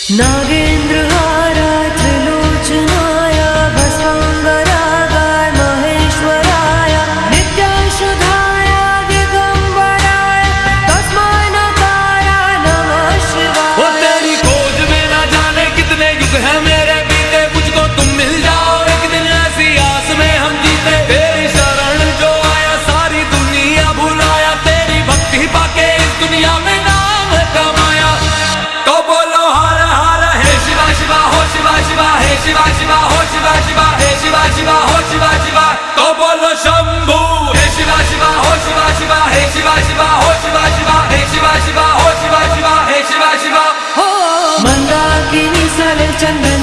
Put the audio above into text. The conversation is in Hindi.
नागेन्द्रहाराय त्रिलोचनाय भस्मांगरागाय महेश्वराय नित्याशुधाय दिगंबराय तस्मै नकाराय नमः शिवाय। वो तेरी खोज में ना जाने कितने युग हैं मेरे बीते, मुझको तुम मिल जाओ एक दिन ऐसी आस में हम जीते। तेरी शरण जो आया सारी दुनिया भुलाया, तेरी भक्ति पाके इस दुनिया में नाम कमाया। तो बोलो हर हर हे शिवा शिवा हो शिवा शिवा हे शिवा शिवा हो शिवा शिवा हे शिवा शिवा हो शिवा शिवा। तो बोलो शंभू हे शिवा शिवा हो शिवा शिवा हे शिवा शिवा हो शिवा शिवा हे शिवा शिवा हो शिवा शिवा हे शिवा शिवा। मंदाकिनी सले चंद्र